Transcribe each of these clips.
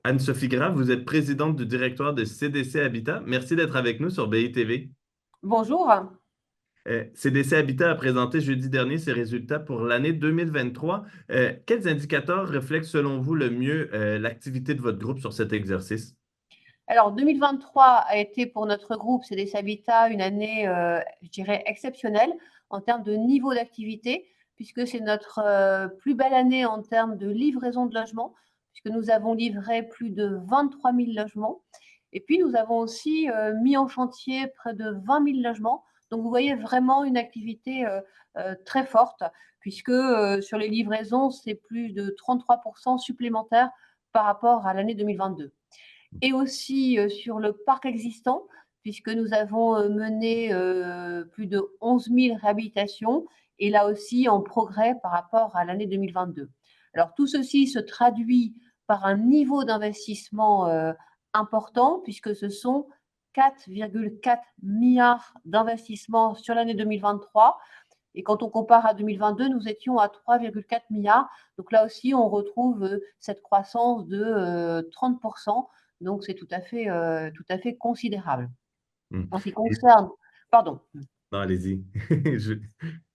Anne-Sophie Grave, vous êtes présidente du directoire de CDC Habitat. Merci d'être avec nous sur BITV. Bonjour. CDC Habitat a présenté jeudi dernier ses résultats pour l'année 2023. Quels indicateurs reflètent selon vous le mieux l'activité de votre groupe sur cet exercice? Alors, 2023 a été pour notre groupe CDC Habitat une année, je dirais, exceptionnelle en termes de niveau d'activité, puisque c'est notre plus belle année en termes de livraison de logements, puisque nous avons livré plus de 23 000 logements. Et puis, nous avons aussi mis en chantier près de 20 000 logements. Donc, vous voyez vraiment une activité très forte, puisque sur les livraisons, c'est plus de 33% supplémentaire par rapport à l'année 2022. Et aussi sur le parc existant, puisque nous avons mené plus de 11 000 réhabilitations, et là aussi en progrès par rapport à l'année 2022. Alors tout ceci se traduit par un niveau d'investissement important, puisque ce sont 4,4 milliards d'investissements sur l'année 2023. Et quand on compare à 2022, nous étions à 3,4 milliards. Donc là aussi, on retrouve cette croissance de 30%. Donc c'est tout à fait considérable. Hmm. En ce qui Et- concerne, pardon, Non, allez-y. Je-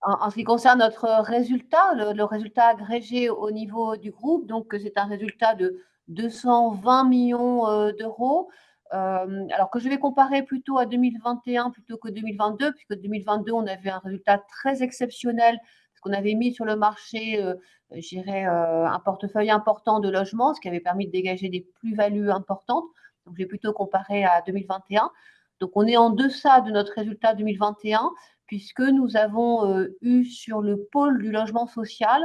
en ce qui concerne notre résultat, le résultat agrégé au niveau du groupe, donc c'est un résultat de 220 millions d'euros. Alors que je vais comparer plutôt à 2021 plutôt que 2022, puisque 2022, on avait un résultat très exceptionnel, parce qu'on avait mis sur le marché, je dirais, un portefeuille important de logements, ce qui avait permis de dégager des plus-values importantes. Donc, j'ai plutôt comparé à 2021. Donc, on est en deçà de notre résultat 2021 puisque nous avons eu sur le pôle du logement social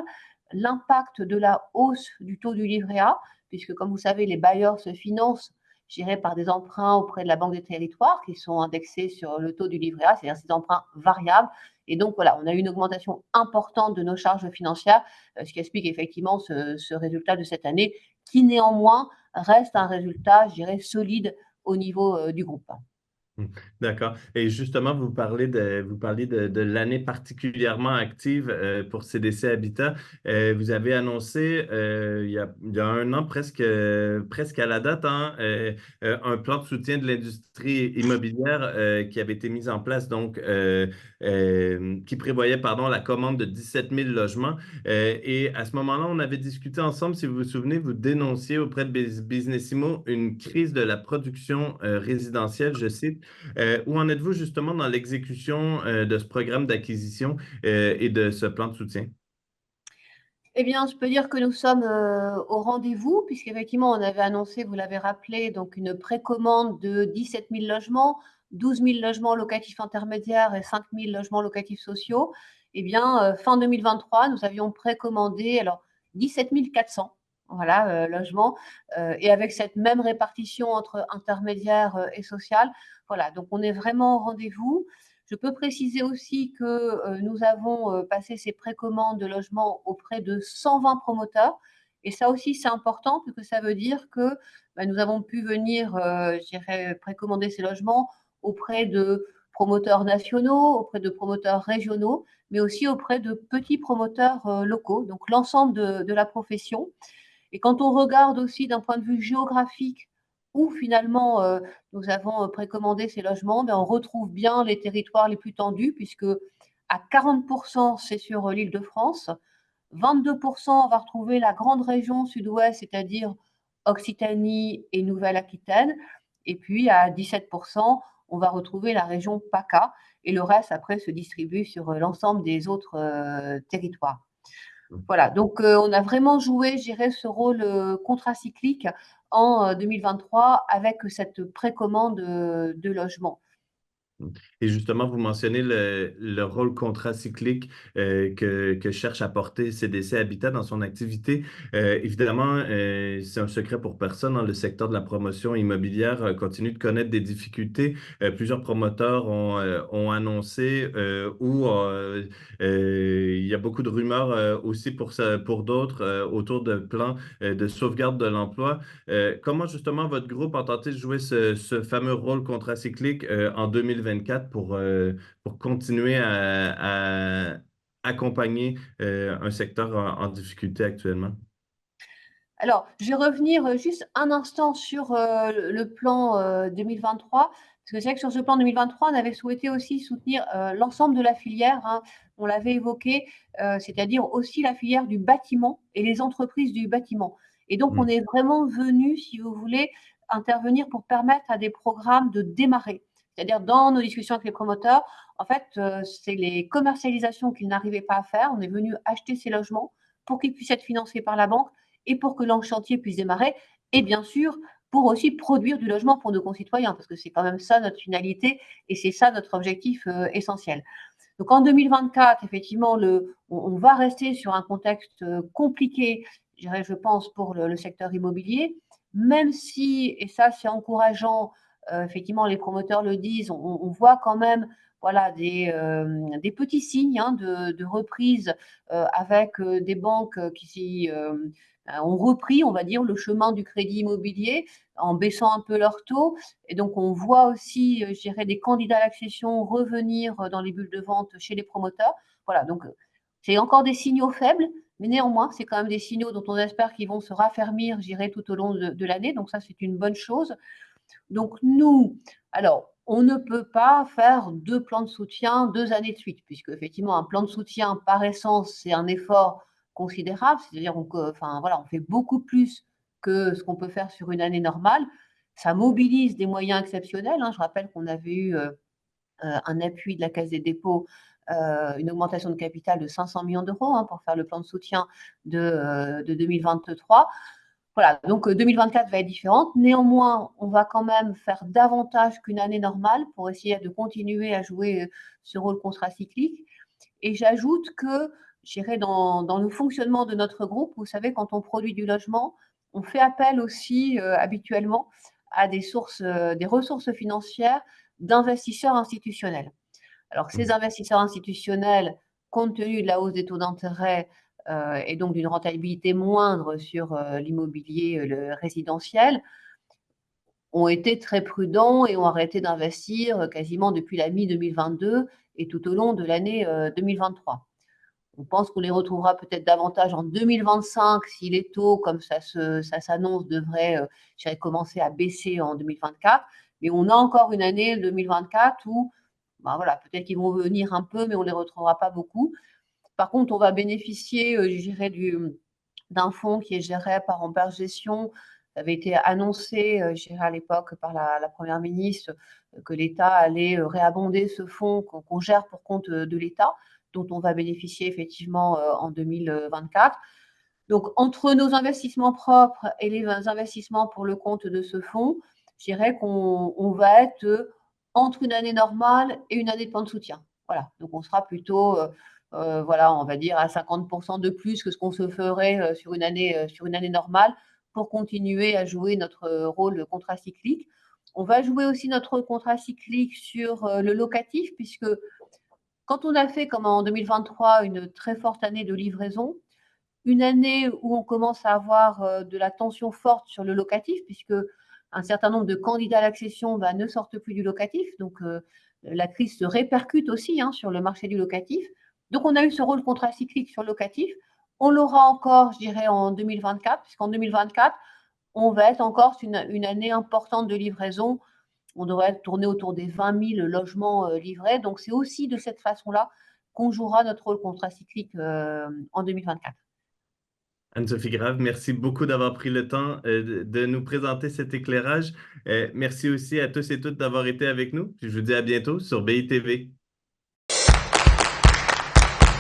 l'impact de la hausse du taux du livret A, puisque comme vous savez, les bailleurs se financent, je dirais, par des emprunts auprès de la Banque des Territoires qui sont indexés sur le taux du livret A, c'est-à-dire ces emprunts variables. Et donc voilà, on a eu une augmentation importante de nos charges financières, ce qui explique effectivement ce résultat de cette année, qui néanmoins reste un résultat, je dirais, solide au niveau du groupe. Hmm. D'accord. Et justement, vous parliez de l'année particulièrement active pour CDC Habitat. Vous avez annoncé il y a un an, presque à la date, hein, un plan de soutien de l'industrie immobilière qui avait été mis en place, donc qui prévoyait, pardon, la commande de 17 000 logements. Et à ce moment-là, on avait discuté ensemble, si vous vous souvenez, vous dénonciez auprès de Businessimo une crise de la production résidentielle, je cite. Où en êtes-vous justement dans l'exécution de ce programme d'acquisition et de ce plan de soutien? Eh bien, je peux dire que nous sommes au rendez-vous, puisqu'effectivement, on avait annoncé, vous l'avez rappelé, donc une précommande de 17 000 logements, 12 000 logements locatifs intermédiaires et 5 000 logements locatifs sociaux. Eh bien, fin 2023, nous avions précommandé alors 17 400 voilà, logements, et avec cette même répartition entre intermédiaire et social. Voilà, donc on est vraiment au rendez-vous. Je peux préciser aussi que nous avons passé ces précommandes de logements auprès de 120 promoteurs. Et ça aussi, c'est important, puisque ça veut dire que bah, nous avons pu venir, je dirais, précommander ces logements auprès de promoteurs nationaux, auprès de promoteurs régionaux, mais aussi auprès de petits promoteurs locaux, donc l'ensemble de la profession. Et quand on regarde aussi d'un point de vue géographique, où finalement nous avons précommandé ces logements, ben, on retrouve bien les territoires les plus tendus, puisque à 40%, c'est sur l'Île-de-France, 22%, on va retrouver la grande région sud-ouest, c'est-à-dire Occitanie et Nouvelle-Aquitaine, et puis à 17%, on va retrouver la région PACA, et le reste, après, se distribue sur l'ensemble des autres territoires. Voilà, donc on a vraiment joué, je dirais, ce rôle contracyclique en 2023 avec cette précommande de logement. Et justement, vous mentionnez le rôle contracyclique que cherche à porter CDC Habitat dans son activité. Évidemment, c'est un secret pour personne, hein, le secteur de la promotion immobilière continue de connaître des difficultés. Plusieurs promoteurs ont annoncé ou il y a beaucoup de rumeurs aussi pour d'autres autour de plans de sauvegarde de l'emploi. Comment justement votre groupe a tenté de jouer ce fameux rôle contracyclique en 2024 pour continuer à accompagner un secteur en difficulté actuellement? Alors, je vais revenir juste un instant sur le plan 2023, parce que c'est vrai que sur ce plan 2023, on avait souhaité aussi soutenir l'ensemble de la filière, hein, on l'avait évoqué, c'est-à-dire aussi la filière du bâtiment et les entreprises du bâtiment. Et donc, on Hmm. est vraiment venu, si vous voulez, intervenir pour permettre à des programmes de démarrer. C'est-à-dire, dans nos discussions avec les promoteurs, en fait, c'est les commercialisations qu'ils n'arrivaient pas à faire. On est venu acheter ces logements pour qu'ils puissent être financés par la banque et pour que chantier puisse démarrer, et bien sûr pour aussi produire du logement pour nos concitoyens, parce que c'est quand même ça notre finalité et c'est ça notre objectif essentiel. Donc en 2024, effectivement, on va rester sur un contexte compliqué, je pense, pour le secteur immobilier, même si, et ça c'est encourageant, effectivement les promoteurs le disent, on voit quand même voilà, des petits signes hein, de reprise avec des banques qui ont repris, on va dire, le chemin du crédit immobilier en baissant un peu leurs taux. Et donc, on voit aussi, je dirais, des candidats à l'accession revenir dans les bulles de vente chez les promoteurs. Voilà, donc c'est encore des signaux faibles, mais néanmoins, c'est quand même des signaux dont on espère qu'ils vont se raffermir, je dirais, tout au long de l'année. Donc ça, c'est une bonne chose. Donc nous, alors, on ne peut pas faire deux plans de soutien 2 années de suite, puisque effectivement, un plan de soutien, par essence, c'est un effort considérable. C'est-à-dire, enfin, voilà, on fait beaucoup plus que ce qu'on peut faire sur une année normale. Ça mobilise des moyens exceptionnels, hein. Je rappelle qu'on avait eu un appui de la Caisse des dépôts, une augmentation de capital de 500 millions d'euros hein, pour faire le plan de soutien de 2023. Voilà, donc 2024 va être différente. Néanmoins, on va quand même faire davantage qu'une année normale pour essayer de continuer à jouer ce rôle contracyclique. Et j'ajoute que, je dirais, dans le fonctionnement de notre groupe, vous savez, quand on produit du logement, on fait appel aussi habituellement à des ressources financières d'investisseurs institutionnels. Alors, ces Hmm. investisseurs institutionnels, compte tenu de la hausse des taux d'intérêt et donc d'une rentabilité moindre sur l'immobilier le résidentiel, ont été très prudents et ont arrêté d'investir quasiment depuis la mi-2022 et tout au long de l'année 2023. On pense qu'on les retrouvera peut-être davantage en 2025 si les taux, comme ça s'annonce, devraient commencer à baisser en 2024. Mais on a encore une année 2024 où ben voilà, peut-être qu'ils vont venir un peu, mais on ne les retrouvera pas beaucoup. Par contre, on va bénéficier, je dirais, d'un fonds qui est géré par Ampère Gestion. Ça avait été annoncé, je dirais, à l'époque par la Première ministre, que l'État allait réabonder ce fonds qu'on gère pour compte de l'État, dont on va bénéficier effectivement en 2024. Donc, entre nos investissements propres et les investissements pour le compte de ce fonds, je dirais qu'on va être entre une année normale et une année de plan de soutien. Voilà, donc on sera plutôt, voilà, on va dire à 50% de plus que ce qu'on se ferait sur une année normale pour continuer à jouer notre rôle contracyclique. On va jouer aussi notre contracyclique sur le locatif, puisque quand on a fait, comme en 2023, une très forte année de livraison, une année où on commence à avoir de la tension forte sur le locatif, puisque un certain nombre de candidats à l'accession ne sortent plus du locatif. Donc, la crise se répercute aussi hein, sur le marché du locatif. Donc, on a eu ce rôle contracyclique sur le locatif. On l'aura encore, je dirais, en 2024, puisqu'en 2024, on va être encore une année importante de livraison. On devrait tourner autour des 20 000 logements livrés. Donc, c'est aussi de cette façon-là qu'on jouera notre rôle contracyclique en 2024. Anne-Sophie Grave, merci beaucoup d'avoir pris le temps de nous présenter cet éclairage. Merci aussi à tous et toutes d'avoir été avec nous. Puis je vous dis à bientôt sur BITV.